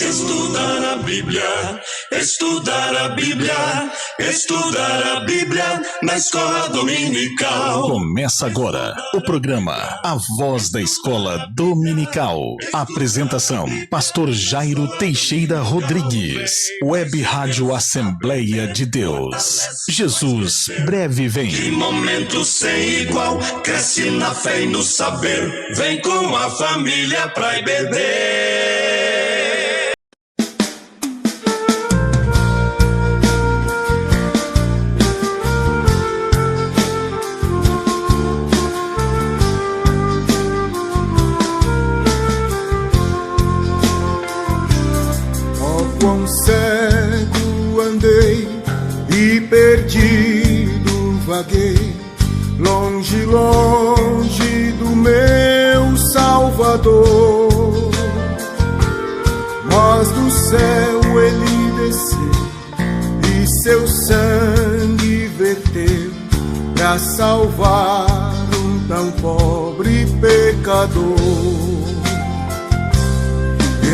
Estudar a Bíblia, estudar a Bíblia, estudar a Bíblia na escola dominical. Começa agora o programa A Voz da Escola Dominical. Apresentação: Pastor Jairo Teixeira Rodrigues. Web Rádio Assembleia de Deus. Jesus breve vem. Que momento sem igual, cresce na fé e no saber. Vem com a família pra IBD. Oh, quão cego andei e perdido vaguei, longe, longe do meu Salvador. Mas do céu ele desceu e seu sangue verteu pra salvar um tão pobre pecador.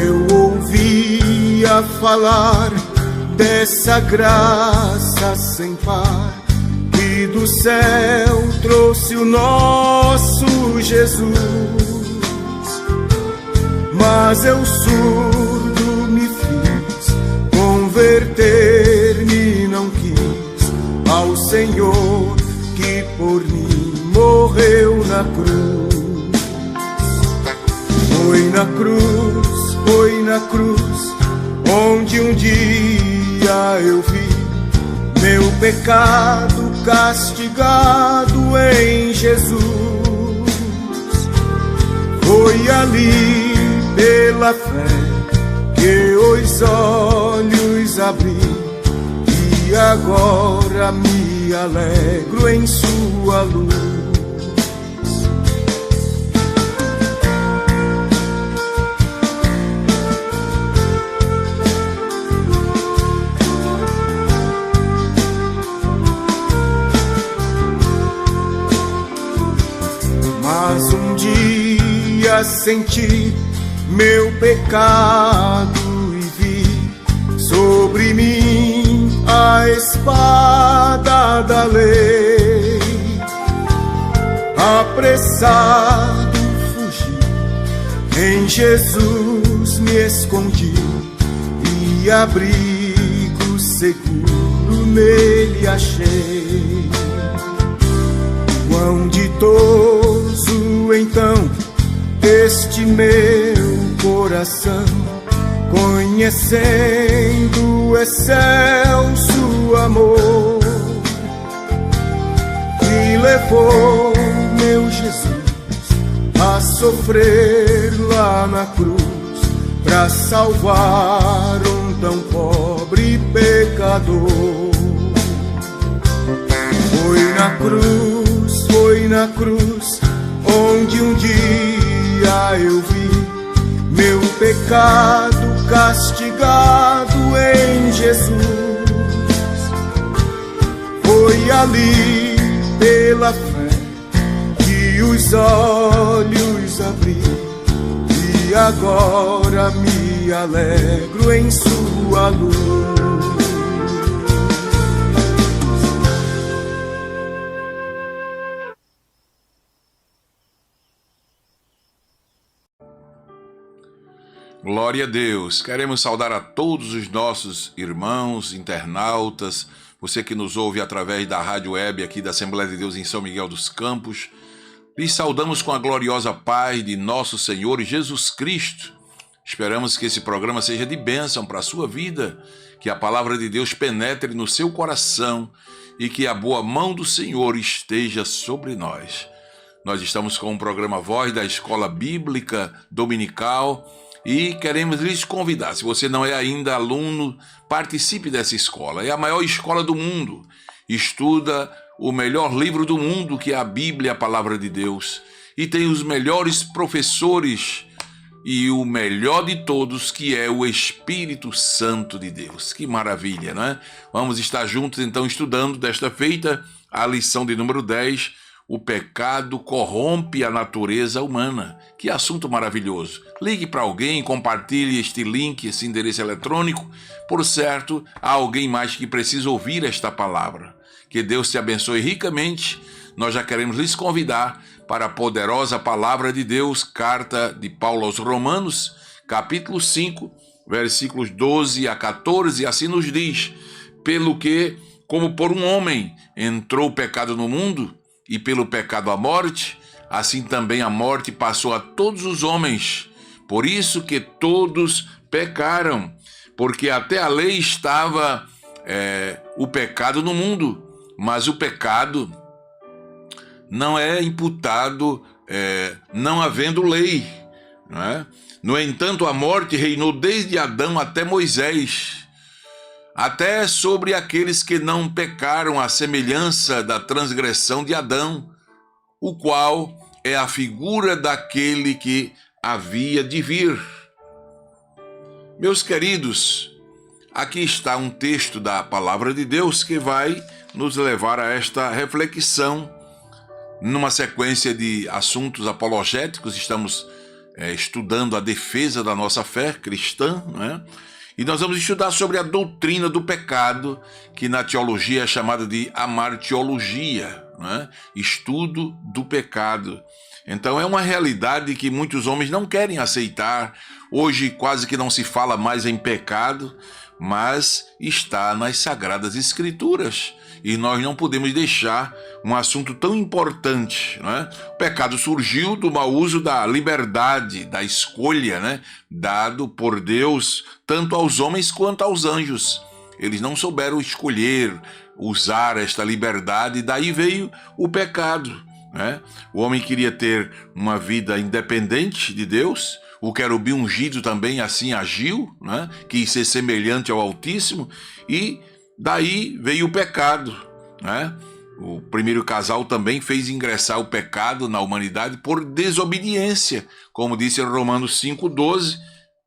Eu ouvia falar dessa graça sem par, que do céu trouxe o nosso Jesus. Mas eu surdo me fiz, converter-me não quis ao Senhor que por mim morreu na cruz. Foi na cruz, onde um dia eu vi meu pecado castigado em Jesus. Foi ali pela fé que os olhos abri, e agora me alegro em sua luz. Mas um dia senti meu pecado e vi sobre mim a espada da lei. Apressado fugi, em Jesus me escondi, e abrigo seguro nele achei. Quão ditoso então este meu coração, conhecendo o excelso amor, que levou meu Jesus a sofrer lá na cruz, pra salvar um tão pobre pecador. Foi na cruz, onde um dia eu vi meu pecado castigado em Jesus. Foi ali pela fé que os olhos abri, e agora me alegro em sua luz. Glória a Deus! Queremos saudar a todos os nossos irmãos, internautas, você que nos ouve através da rádio web aqui da Assembleia de Deus em São Miguel dos Campos. Lhes saudamos com a gloriosa paz de nosso Senhor Jesus Cristo. Esperamos que esse programa seja de bênção para a sua vida, que a palavra de Deus penetre no seu coração e que a boa mão do Senhor esteja sobre nós. Nós estamos com o programa Voz da Escola Bíblica Dominical e queremos lhes convidar, se você não é ainda aluno, participe dessa escola. É a maior escola do mundo. Estuda o melhor livro do mundo, que é a Bíblia, a Palavra de Deus. E tem os melhores professores e o melhor de todos, que é o Espírito Santo de Deus. Que maravilha, não é? Vamos estar juntos, então, estudando desta feita a lição de número 10, o pecado corrompe a natureza humana. Que assunto maravilhoso. Ligue para alguém, compartilhe este link, esse endereço eletrônico. Por certo, há alguém mais que precisa ouvir esta palavra. Que Deus te abençoe ricamente. Nós já queremos lhes convidar para a poderosa palavra de Deus, carta de Paulo aos Romanos, capítulo 5, versículos 12 a 14, assim nos diz: pelo que, como por um homem entrou o pecado no mundo, e pelo pecado a morte, assim também a morte passou a todos os homens. Por isso que todos pecaram, porque até a lei estava o pecado no mundo, mas o pecado não é imputado não havendo lei, não é? No entanto, a morte reinou desde Adão até Moisés, até sobre aqueles que não pecaram, à semelhança da transgressão de Adão, o qual é a figura daquele que havia de vir. Meus queridos, aqui está um texto da palavra de Deus que vai nos levar a esta reflexão. Numa sequência de assuntos apologéticos, estamos estudando a defesa da nossa fé cristã, né? E nós vamos estudar sobre a doutrina do pecado, que na teologia é chamada de amartiologia, né? Estudo do pecado. Então é uma realidade que muitos homens não querem aceitar. Hoje quase que não se fala mais em pecado, mas está nas Sagradas Escrituras. E nós não podemos deixar um assunto tão importante, né? O pecado surgiu do mau uso da liberdade, da escolha, né? Dado por Deus tanto aos homens quanto aos anjos. Eles não souberam escolher, usar esta liberdade, e daí veio o pecado, né? O homem queria ter uma vida independente de Deus. O querubim ungido também assim agiu, né? Quis ser semelhante ao Altíssimo, e daí veio o pecado, né? O primeiro casal também fez ingressar o pecado na humanidade por desobediência, como disse em Romanos 5,12,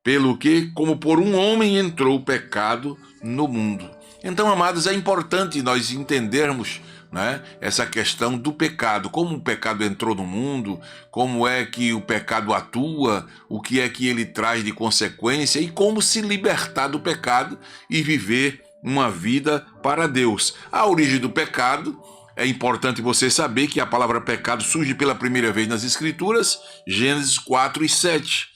pelo que, como por um homem entrou o pecado no mundo. Então, amados, é importante nós entendermos, né, essa questão do pecado, como o pecado entrou no mundo, como é que o pecado atua, o que é que ele traz de consequência e como se libertar do pecado e viver uma vida para Deus. A origem do pecado, é importante você saber que a palavra pecado surge pela primeira vez nas Escrituras, Gênesis 4 e 7.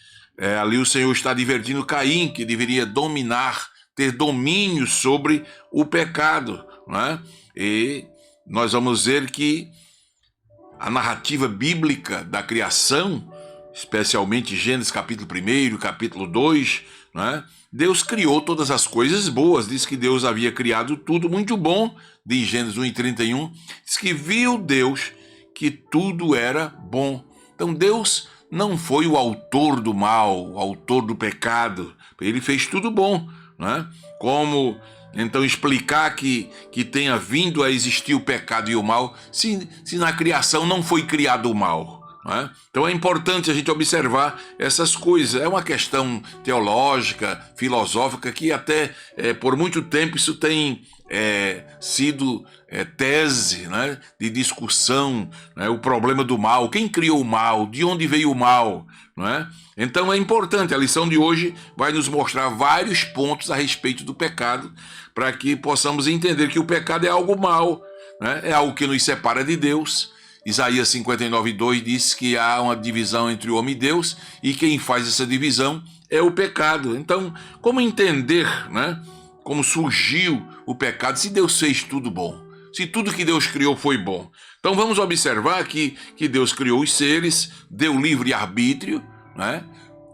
Ali o Senhor está advertindo Caim, que deveria ter domínio sobre o pecado, né? E nós vamos ver que a narrativa bíblica da criação, especialmente Gênesis capítulo 1, capítulo 2, né? Deus criou todas as coisas boas, diz que Deus havia criado tudo muito bom, diz Gênesis 1:31, diz que viu Deus que tudo era bom. Então Deus não foi o autor do mal, o autor do pecado, ele fez tudo bom, né? Como então explicar que tenha vindo a existir o pecado e o mal, se na criação não foi criado o mal? Né? Então é importante a gente observar essas coisas. É uma questão teológica, filosófica, que até por muito tempo isso tem sido tese, né, de discussão, né, o problema do mal, quem criou o mal, de onde veio o mal, né? Então é importante, a lição de hoje vai nos mostrar vários pontos a respeito do pecado, para que possamos entender que o pecado é algo mal, né? É algo que nos separa de Deus. Isaías 59:2 diz que há uma divisão entre o homem e Deus, e quem faz essa divisão é o pecado. Então, como entender, né, como surgiu o pecado, se Deus fez tudo bom, se tudo que Deus criou foi bom? Então vamos observar que Deus criou os seres, deu livre-arbítrio, né?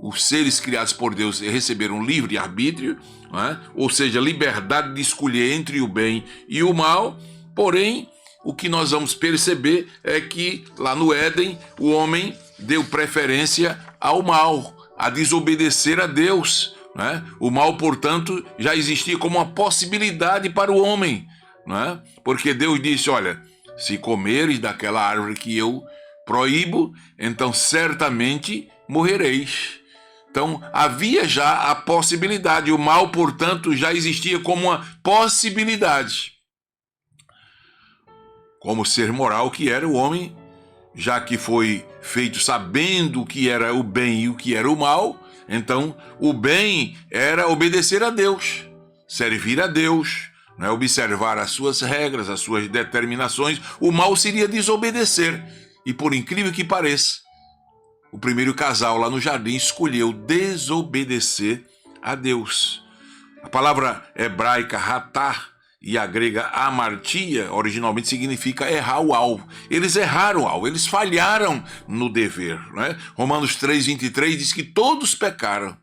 Os seres criados por Deus receberam livre-arbítrio, né? Ou seja, liberdade de escolher entre o bem e o mal. Porém, o que nós vamos perceber é que lá no Éden o homem deu preferência ao mal, a desobedecer a Deus, né? O mal, portanto, já existia como uma possibilidade para o homem, né? Porque Deus disse: olha, se comeres daquela árvore que eu proíbo, então certamente morrereis. Então havia já a possibilidade, o mal, portanto, já existia como uma possibilidade. Como ser moral que era, o homem já que foi feito sabendo o que era o bem e o que era o mal, então o bem era obedecer a Deus, servir a Deus, né? Observar as suas regras, as suas determinações. O mal seria desobedecer. E por incrível que pareça, o primeiro casal lá no jardim escolheu desobedecer a Deus. A palavra hebraica ratar e a grega amartia originalmente significa errar o alvo. Eles erraram o alvo, eles falharam no dever, né? Romanos 3:23 diz que todos pecaram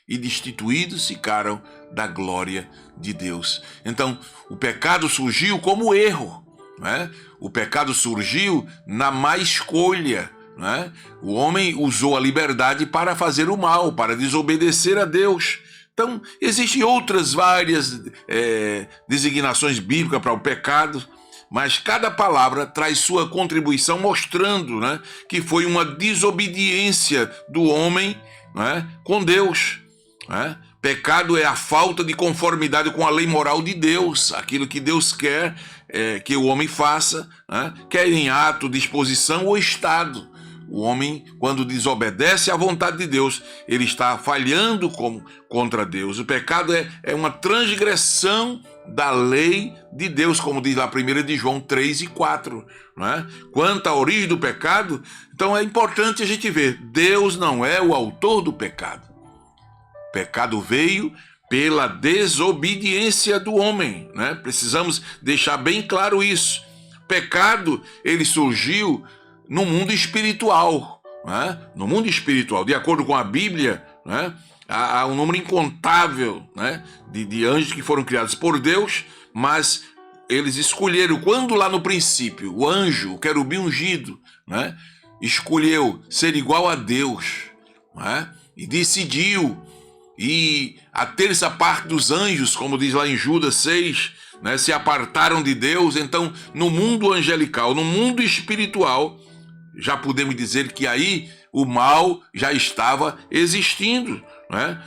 e destituídos ficaram da glória de Deus. Então, o pecado surgiu como erro, né? O pecado surgiu na má escolha, né? O homem usou a liberdade para fazer o mal, para desobedecer a Deus. Então, existem outras várias designações bíblicas para o pecado, mas cada palavra traz sua contribuição mostrando, né, que foi uma desobediência do homem, né, com Deus. Né? Pecado é a falta de conformidade com a lei moral de Deus, aquilo que Deus quer que o homem faça, né, quer em ato, disposição ou estado. O homem, quando desobedece à vontade de Deus, ele está falhando contra Deus. O pecado é uma transgressão da lei de Deus, como diz lá 1 de João 3:4. Né? Quanto à origem do pecado, então é importante a gente ver, Deus não é o autor do pecado. O pecado veio pela desobediência do homem. Né? Precisamos deixar bem claro isso. O pecado, ele surgiu no mundo espiritual, né? No mundo espiritual, de acordo com a Bíblia, né? Há um número incontável, né, de anjos que foram criados por Deus, mas eles escolheram, quando lá no princípio, o anjo, o querubim ungido, né, escolheu ser igual a Deus, né, e decidiu, e a terça parte dos anjos, como diz lá em Judas 6, né, se apartaram de Deus. Então, no mundo angelical, no mundo espiritual, já podemos dizer que aí o mal já estava existindo, né?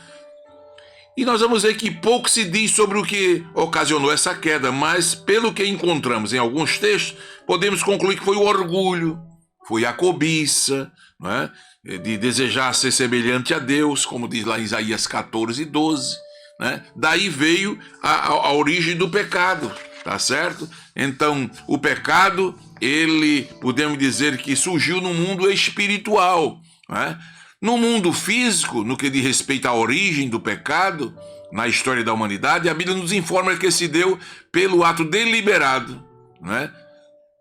E nós vamos ver que pouco se diz sobre o que ocasionou essa queda, mas pelo que encontramos em alguns textos, podemos concluir que foi o orgulho, foi a cobiça, né? De desejar ser semelhante a Deus, como diz lá em Isaías 14:12, né? Daí veio a origem do pecado, tá certo? Então, o pecado, ele, podemos dizer que surgiu no mundo espiritual, né? No mundo físico, no que diz respeito à origem do pecado, na história da humanidade, a Bíblia nos informa que se deu pelo ato deliberado, né,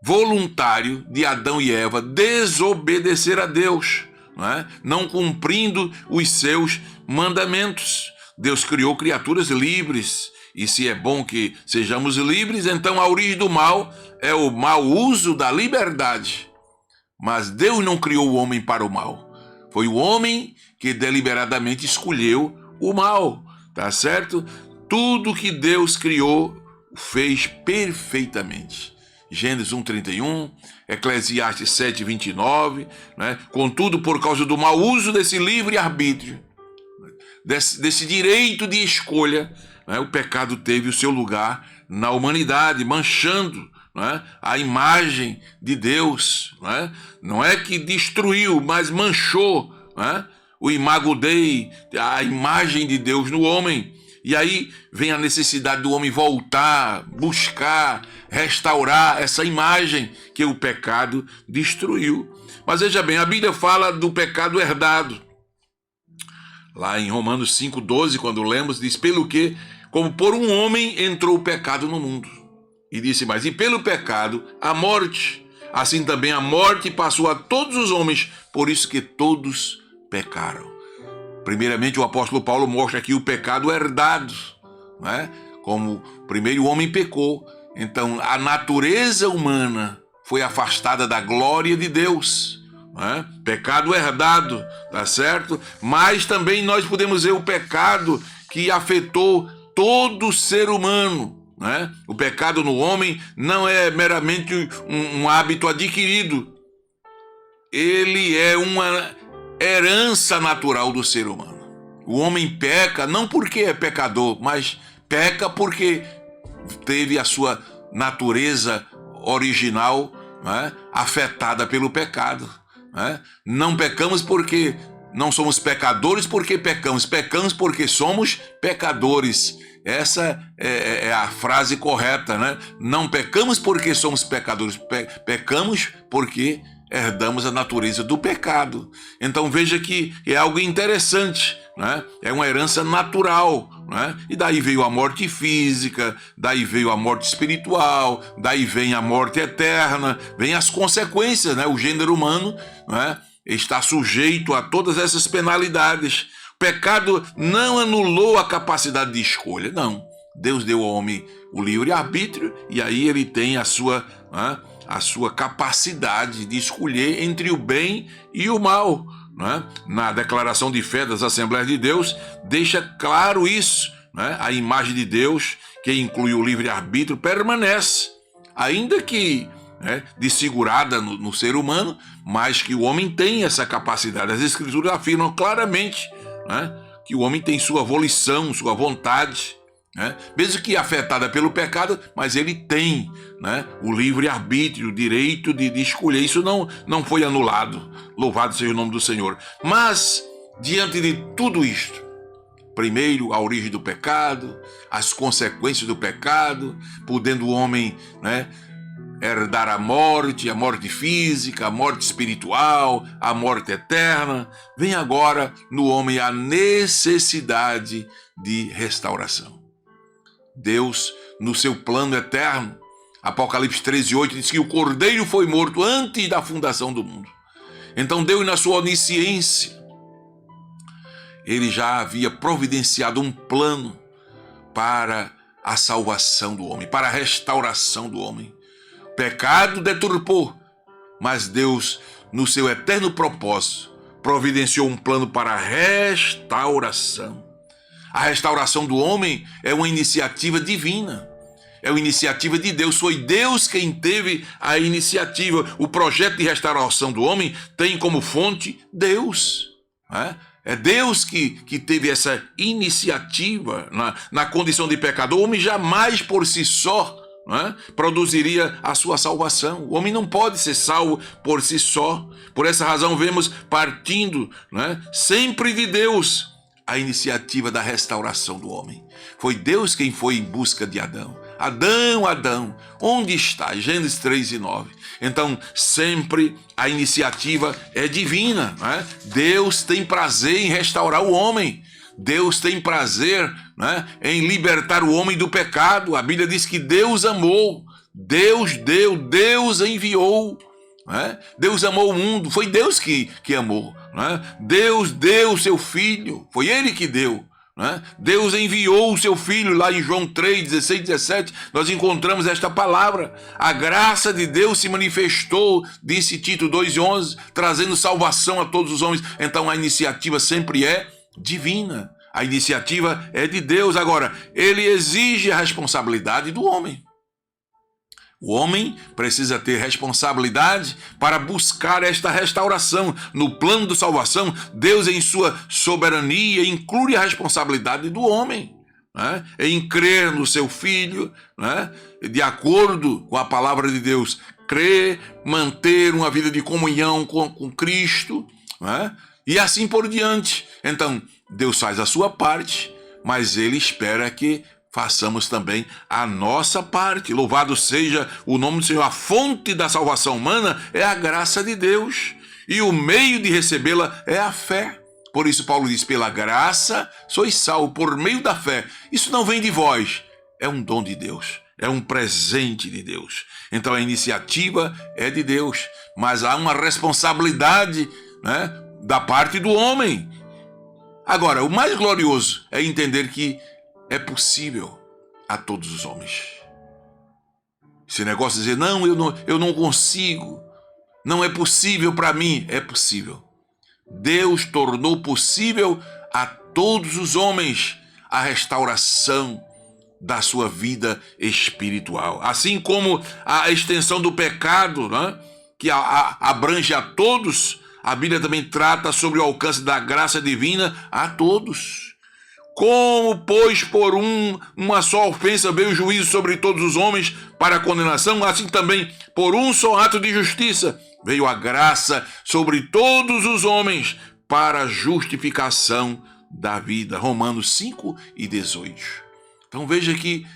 voluntário de Adão e Eva desobedecer a Deus, né, não cumprindo os seus mandamentos. Deus criou criaturas livres, e se é bom que sejamos livres, então a origem do mal é o mau uso da liberdade. Mas Deus não criou o homem para o mal. Foi o homem que deliberadamente escolheu o mal, tá certo? Tudo que Deus criou fez perfeitamente. Gênesis 1:31, Eclesiastes 7:29, né? Contudo, por causa do mau uso desse livre-arbítrio, desse direito de escolha, né, o pecado teve o seu lugar na humanidade, manchando, né, a imagem de Deus. Né? Não é que destruiu, mas manchou, né, o imago Dei, a imagem de Deus no homem. E aí vem a necessidade do homem voltar, buscar, restaurar essa imagem que o pecado destruiu. Mas veja bem, a Bíblia fala do pecado herdado. Lá em Romanos 5:12, quando lemos, diz: pelo que, como por um homem entrou o pecado no mundo. E disse mais: e pelo pecado a morte, assim também a morte passou a todos os homens, por isso que todos pecaram. Primeiramente, o apóstolo Paulo mostra aqui o pecado herdado, né? Como primeiro o homem pecou, então a natureza humana foi afastada da glória de Deus, né? Pecado herdado, tá certo? Mas também nós podemos ver o pecado que afetou todo ser humano. Né? O pecado no homem não é meramente um hábito adquirido. Ele é uma herança natural do ser humano. O homem peca não porque é pecador, mas peca porque teve a sua natureza original né, afetada pelo pecado. Né? Não pecamos porque não somos pecadores porque pecamos. Pecamos porque somos pecadores. Essa é a frase correta, né? Não pecamos porque somos pecadores. Pecamos porque herdamos a natureza do pecado. Então veja que é algo interessante, né? É uma herança natural, né? E daí veio a morte física, daí veio a morte espiritual, daí vem a morte eterna, vem as consequências, né? O gênero humano, né, está sujeito a todas essas penalidades. O pecado não anulou a capacidade de escolha, não. Deus deu ao homem o livre-arbítrio e aí ele tem a sua capacidade de escolher entre o bem e o mal. Né? Na declaração de fé das Assembleias de Deus, deixa claro isso. Né? A imagem de Deus, que inclui o livre-arbítrio, permanece, ainda que desfigurada no ser humano, mas que o homem tem essa capacidade. As Escrituras afirmam claramente, né, que o homem tem sua volição, sua vontade, né, mesmo que afetada pelo pecado, mas ele tem, né, o livre-arbítrio, o direito de escolher. Isso não foi anulado. Louvado seja o nome do Senhor. Mas, diante de tudo isto, primeiro, a origem do pecado, as consequências do pecado, podendo o homem, né, herdar a morte física, a morte espiritual, a morte eterna, vem agora no homem a necessidade de restauração. Deus, no seu plano eterno, Apocalipse 13:8 diz que o Cordeiro foi morto antes da fundação do mundo. Então Deus, na sua onisciência, ele já havia providenciado um plano para a salvação do homem, para a restauração do homem. O pecado deturpou, mas Deus, no seu eterno propósito, providenciou um plano para a restauração. A restauração do homem é uma iniciativa divina, é uma iniciativa de Deus. Foi Deus quem teve a iniciativa. O projeto de restauração do homem tem como fonte Deus. É Deus que teve essa iniciativa na condição de pecador. O homem jamais por si só produziria a sua salvação. O homem não pode ser salvo por si só. Por essa razão vemos partindo sempre de Deus a iniciativa da restauração do homem. Foi Deus quem foi em busca de Adão. Adão, Adão, onde está? Gênesis 3:9. Então, sempre a iniciativa é divina. Deus tem prazer em restaurar o homem. Deus tem prazer em libertar o homem do pecado. A Bíblia diz que Deus amou, Deus deu, Deus enviou. Deus amou o mundo, foi Deus que amou. Deus deu o seu filho, foi Ele que deu. Deus enviou o seu filho. Lá em João 3:16-17 nós encontramos esta palavra: a graça de Deus se manifestou, disse Tito 2:11, trazendo salvação a todos os homens. Então a iniciativa sempre é divina, a iniciativa é de Deus. Agora, ele exige a responsabilidade do homem. O homem precisa ter responsabilidade para buscar esta restauração. No plano de salvação, Deus, em sua soberania, inclui a responsabilidade do homem, em crer no seu Filho, de acordo com a palavra de Deus, crer, manter uma vida de comunhão com Cristo, e assim por diante. Então, Deus faz a sua parte, mas Ele espera que façamos também a nossa parte. Louvado seja o nome do Senhor. A fonte da salvação humana é a graça de Deus, e o meio de recebê-la é a fé. Por isso Paulo diz: pela graça sois salvos por meio da fé. Isso não vem de vós, é um dom de Deus, é um presente de Deus. Então a iniciativa é de Deus, mas há uma responsabilidade da parte do homem. Agora, o mais glorioso é entender que é possível a todos os homens. Esse negócio de dizer, não, eu não consigo, não é possível para mim, é possível. Deus tornou possível a todos os homens a restauração da sua vida espiritual. Assim como a extensão do pecado, que abrange a todos, a Bíblia também trata sobre o alcance da graça divina a todos. Como, pois, por uma só ofensa veio o juízo sobre todos os homens para a condenação, assim também, por um só ato de justiça, veio a graça sobre todos os homens para a justificação da vida. Romanos 5:18. Então veja que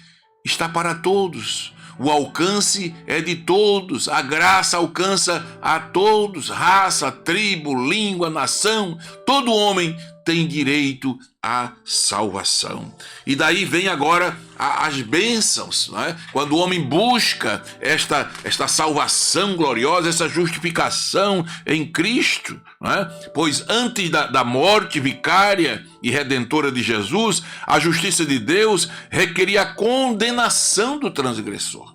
está para todos. O alcance é de todos, a graça alcança a todos, raça, tribo, língua, nação, todo homem tem direito à salvação. E daí vem agora as bênçãos, não é? Quando o homem busca esta salvação gloriosa, essa justificação em Cristo, não é? Pois antes da morte vicária e redentora de Jesus, a justiça de Deus requeria a condenação do transgressor.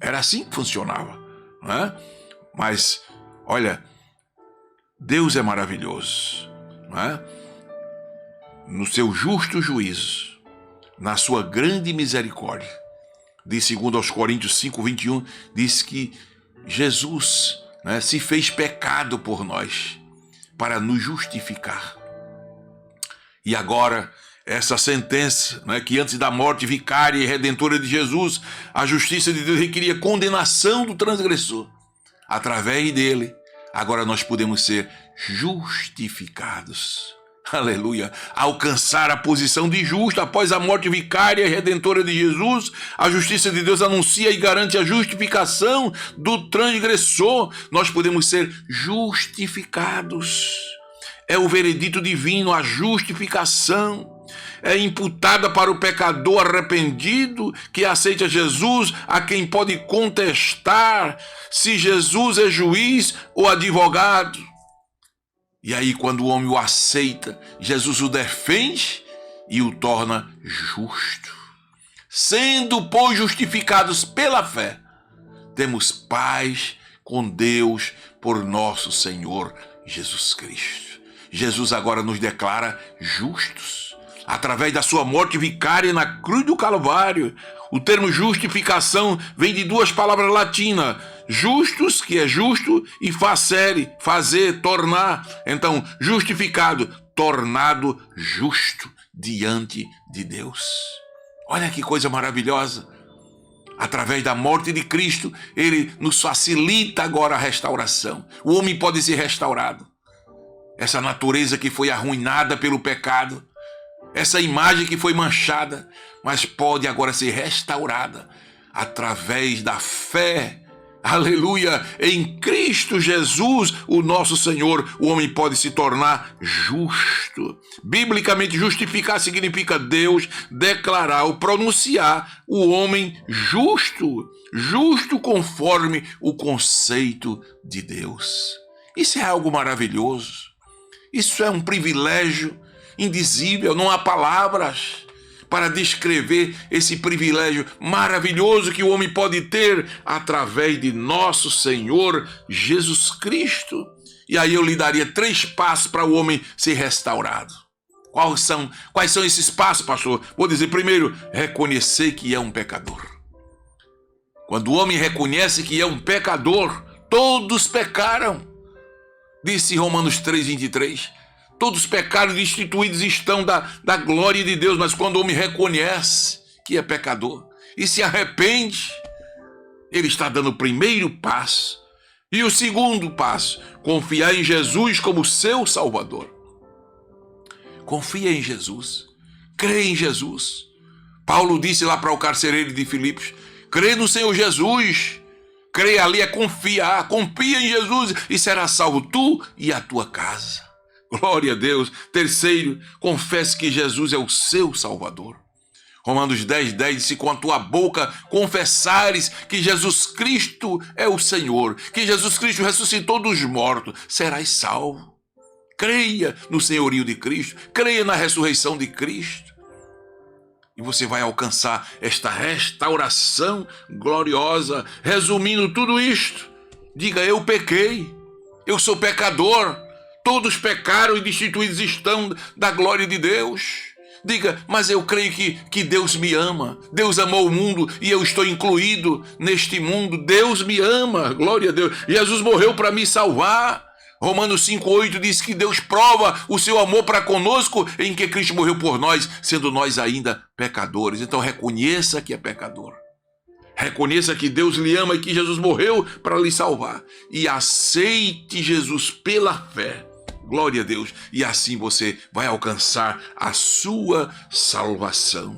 Era assim que funcionava, não é? Mas, olha, Deus é maravilhoso, não é? No seu justo juízo, na sua grande misericórdia, de 2 Coríntios 5:21, diz que Jesus, né, se fez pecado por nós, para nos justificar. E agora, essa sentença, né, que antes da morte vicária e redentora de Jesus, a justiça de Deus requeria condenação do transgressor. Através dele, agora nós podemos ser justificados. Aleluia! Alcançar a posição de justo após a morte vicária e redentora de Jesus, a justiça de Deus anuncia e garante a justificação do transgressor. Nós podemos ser justificados. É o veredito divino, a justificação. É imputada para o pecador arrependido que aceita Jesus, a quem pode contestar se Jesus é juiz ou advogado. E aí, quando o homem o aceita, Jesus o defende e o torna justo. Sendo, pois, justificados pela fé, temos paz com Deus por nosso Senhor Jesus Cristo. Jesus agora nos declara justos. Através da sua morte vicária na cruz do Calvário. O termo justificação vem de duas palavras latinas. Justus, que é justo, e facere, fazer, tornar. Então, justificado, tornado justo diante de Deus. Olha que coisa maravilhosa. Através da morte de Cristo, ele nos facilita agora a restauração. O homem pode ser restaurado. Essa natureza que foi arruinada pelo pecado, essa imagem que foi manchada, mas pode agora ser restaurada através da fé. Aleluia! Em Cristo Jesus, o nosso Senhor, o homem pode se tornar justo. Biblicamente, justificar significa Deus declarar ou pronunciar o homem justo. Justo conforme o conceito de Deus. Isso é algo maravilhoso. Isso é um privilégio indizível, não há palavras para descrever esse privilégio maravilhoso que o homem pode ter através de nosso Senhor Jesus Cristo. E aí eu lhe daria 3 passos para o homem ser restaurado. Quais são esses passos, pastor? Vou dizer primeiro, reconhecer que é um pecador. Quando o homem reconhece que é um pecador, todos pecaram. Disse Romanos 3:23. Todos pecaram e destituídos estão da glória de Deus, mas quando o homem reconhece que é pecador e se arrepende, ele está dando o primeiro passo. E o segundo passo, confiar em Jesus como seu Salvador. Confia em Jesus, crê em Jesus. Paulo disse lá para o carcereiro de Filipos, crê no Senhor Jesus. Crer ali é confiar, confia em Jesus e será salvo tu e a tua casa. Glória a Deus. Terceiro, confesse que Jesus é o seu Salvador. Romanos 10:10 diz, se com a tua boca confessares que Jesus Cristo é o Senhor, que Jesus Cristo ressuscitou dos mortos, serás salvo. Creia no senhorio de Cristo, creia na ressurreição de Cristo. E você vai alcançar esta restauração gloriosa. Resumindo tudo isto, diga, eu pequei, eu sou pecador. Todos pecaram e destituídos estão da glória de Deus. Diga, mas eu creio que Deus me ama. Deus amou o mundo e eu estou incluído neste mundo. Deus me ama, glória a Deus. Jesus morreu para me salvar. Romanos 5,8 diz que Deus prova o seu amor para conosco em que Cristo morreu por nós, sendo nós ainda pecadores. Então reconheça que é pecador. Reconheça que Deus lhe ama e que Jesus morreu para lhe salvar. E aceite Jesus pela fé. Glória a Deus. E assim você vai alcançar a sua salvação.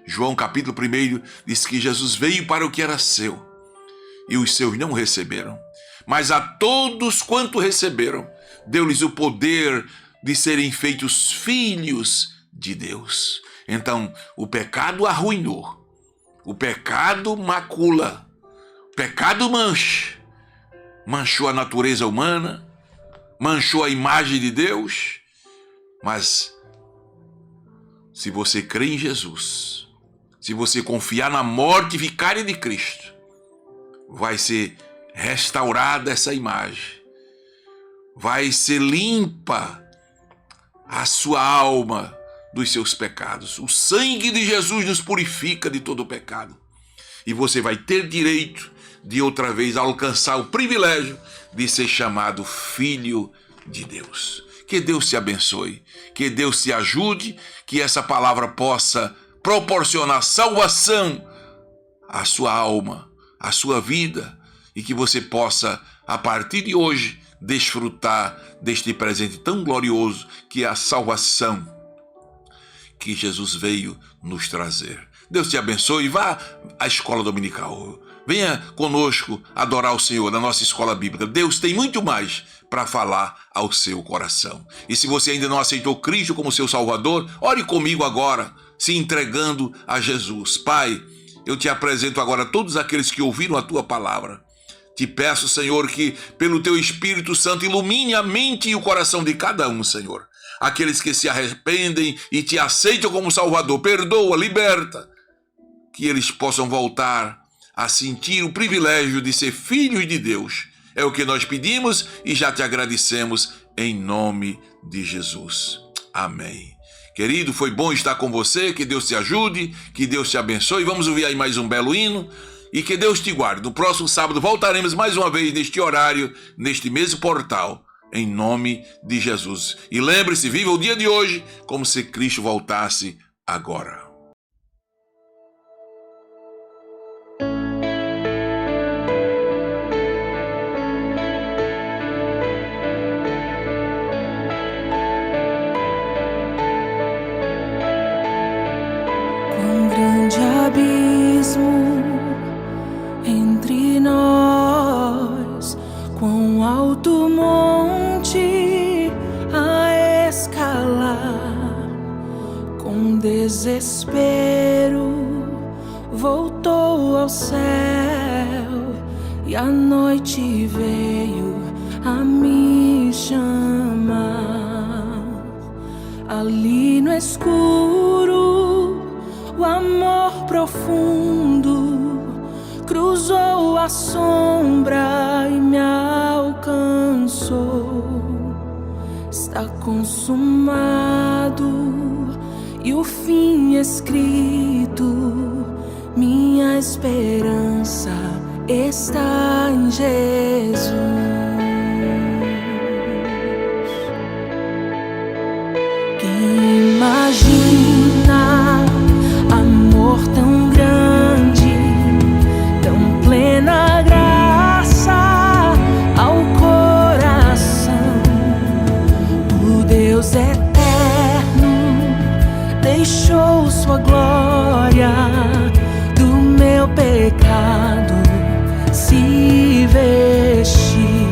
João capítulo 1 diz que Jesus veio para o que era seu, e os seus não receberam. Mas a todos quanto receberam, deu-lhes o poder de serem feitos filhos de Deus. Então, o pecado arruinou. O pecado macula. O pecado manchou a natureza humana, manchou a imagem de Deus. Mas, se você crê em Jesus, se você confiar na morte vicária de Cristo, vai ser restaurada essa imagem, vai ser limpa a sua alma dos seus pecados. O sangue de Jesus nos purifica de todo o pecado. E você vai ter direito de outra vez alcançar o privilégio de ser chamado filho de Deus. Que Deus te abençoe, que Deus te ajude, que essa palavra possa proporcionar salvação à sua alma, à sua vida, e que você possa, a partir de hoje, desfrutar deste presente tão glorioso que é a salvação que Jesus veio nos trazer. Deus te abençoe. Vá à escola dominical. Venha conosco adorar o Senhor na nossa escola bíblica. Deus tem muito mais para falar ao seu coração. E se você ainda não aceitou Cristo como seu Salvador, ore comigo agora, se entregando a Jesus. Pai, eu te apresento agora todos aqueles que ouviram a tua palavra. Te peço, Senhor, que pelo teu Espírito Santo ilumine a mente e o coração de cada um, Senhor. Aqueles que se arrependem e te aceitam como Salvador, perdoa, liberta. Que eles possam voltar a sentir o privilégio de ser filhos de Deus. É o que nós pedimos e já te agradecemos em nome de Jesus. Amém. Querido, foi bom estar com você. Que Deus te ajude, que Deus te abençoe. Vamos ouvir aí mais um belo hino. E que Deus te guarde. No próximo sábado voltaremos mais uma vez neste horário, neste mesmo portal, em nome de Jesus. E lembre-se, viva o dia de hoje como se Cristo voltasse agora. Quão grande abismo entre nós, quão alto monte a escalar, com desespero voltou ao céu e a noite veio a me chamar. Ali no escuro, o amor profundo cruzou a sombra e me alcançou. Está consumado e o fim escrito. Minha esperança está em Jesus. Quem imagina amor tão grande, tão plena graça ao coração? O Deus eterno deixou sua glória, do meu pecado se vestir.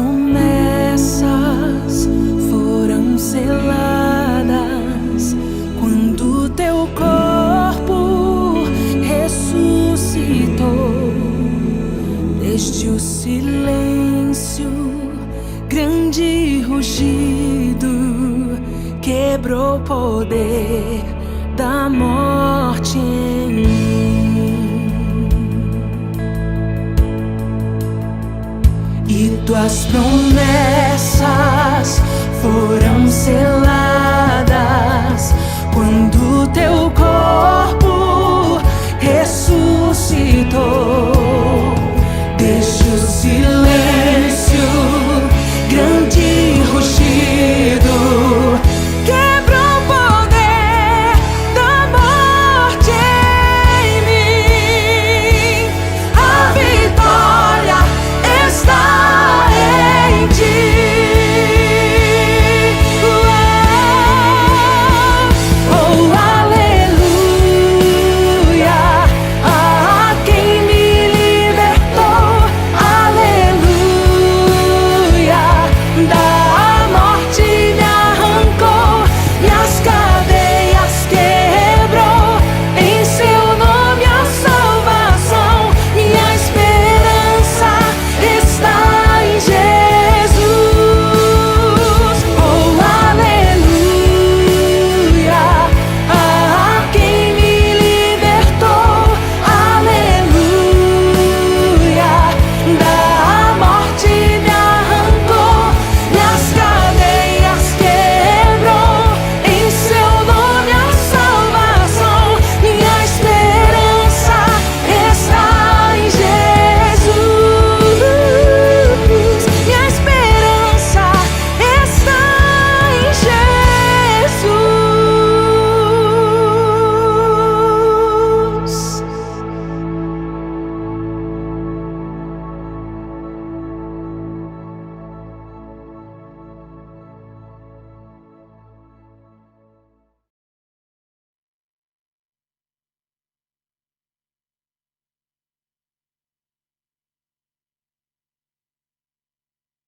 promessas foram seladas quando teu corpo ressuscitou. Desde o silêncio, grande rugido quebrou o poder da morte em mim. E tuas promessas foram seladas